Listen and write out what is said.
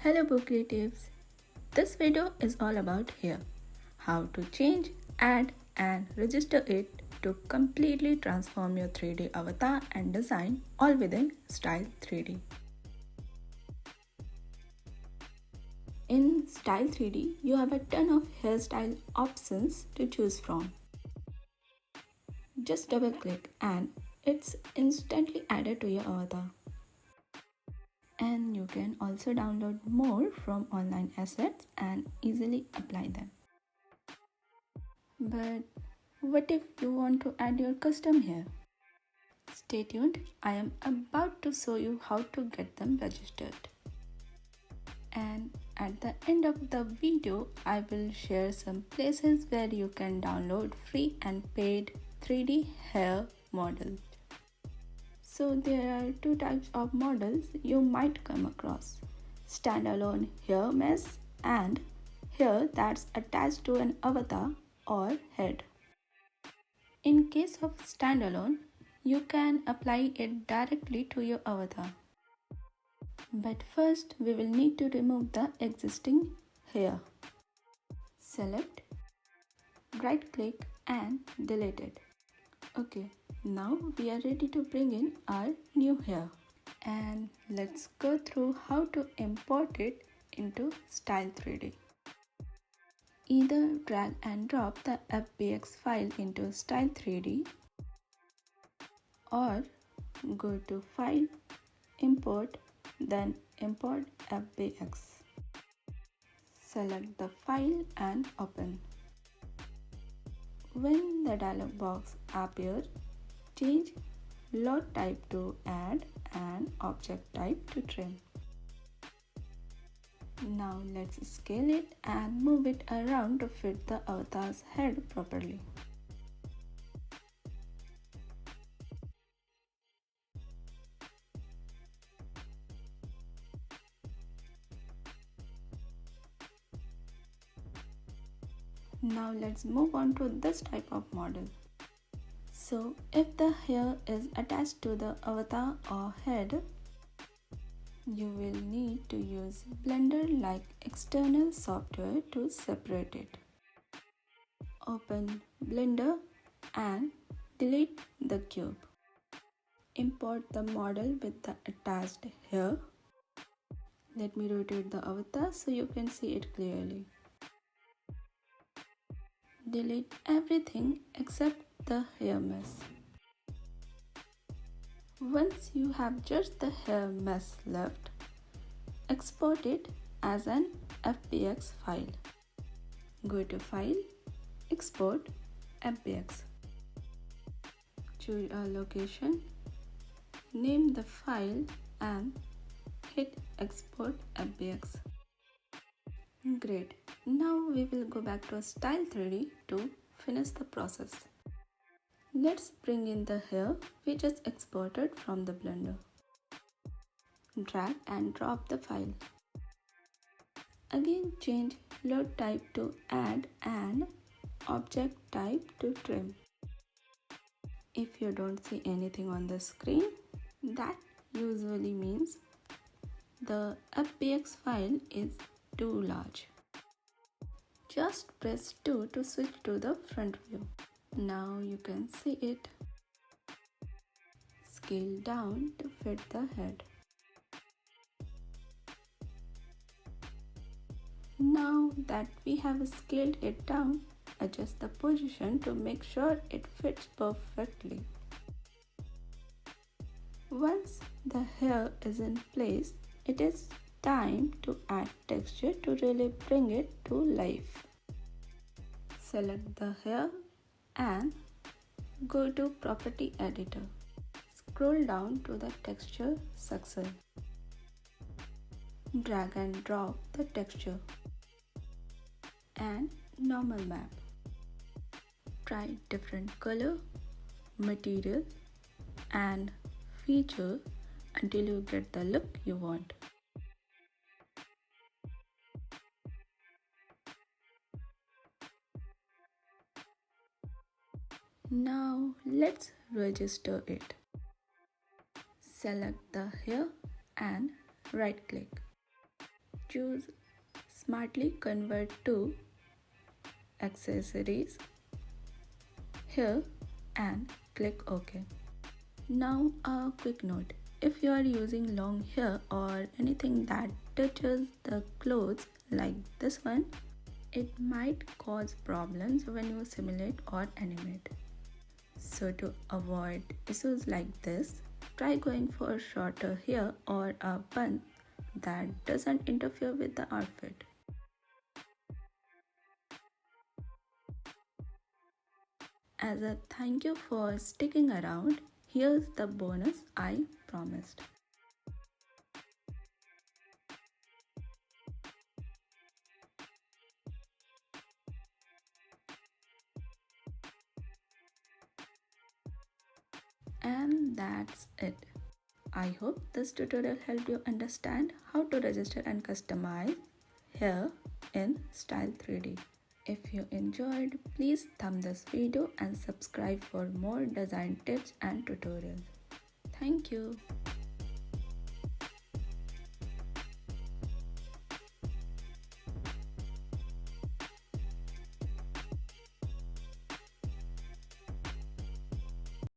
Hello book creatives. This video is all about hair. How to change, add and register it to completely transform your 3D avatar and design all within Style3D. In Style3D, you have a ton of hairstyle options to choose from. Just double click and it's instantly added to your avatar. And you can also download more from online assets and easily apply them. But what if you want to add your custom hair? Stay tuned, I am about to show you how to get them registered. And at the end of the video, I will share some places where you can download free and paid 3D hair models. So there are two types of models you might come across: standalone hair mesh and hair that's attached to an avatar or head. In case of standalone, you can apply it directly to your avatar. But first we will need to remove the existing hair. Select, right click and delete it. Okay, now we are ready to bring in our new hair. And let's go through how to import it into Style3D. Either drag and drop the FBX file into Style3D or go to File, Import, then Import FBX. Select the file and open. When the dialog box appears, change load type to add and object type to trim. Now let's scale it and move it around to fit the avatar's head properly. Now let's move on to this type of model. So if the hair is attached to the avatar or head, you will need to use Blender-like external software to separate it. Open Blender and delete the cube. Import the model with the attached hair. Let me rotate the avatar so you can see it clearly. Delete everything except the hair mesh. Once you have just the hair mesh left, export it as an FBX file. Go to File, Export, FBX. Choose a location, name the file and hit Export FBX. Great. Now we will go back to Style3D to finish the process. Let's bring in the hair we just exported from the Blender. Drag and drop the file. Again change load type to add and object type to trim. If you don't see anything on the screen, that usually means the FBX file is too large. Just press 2 to switch to the front view. Now you can see it. Scale down to fit the head. Now that we have scaled it down, adjust the position to make sure it fits perfectly. Once the hair is in place, it is time to add texture to really bring it to life. Select the hair and go to Property Editor. Scroll down to the Texture section. Drag and drop the texture and normal map. Try different color, material and feature until you get the look you want. Now let's register it. Select the hair and right click. choose Smartly Convert to Accessories here and click OK. Now a quick note. If you are using long hair or anything that touches the clothes like this one, it might cause problems when you simulate or animate. So to avoid issues like this, try going for shorter hair or a bun that doesn't interfere with the outfit. As a thank you for sticking around, here's the bonus I promised. And that's it. I hope this tutorial helped you understand how to register and customize hair in Style3D. If you enjoyed, please thumb this video and subscribe for more design tips and tutorials. Thank you.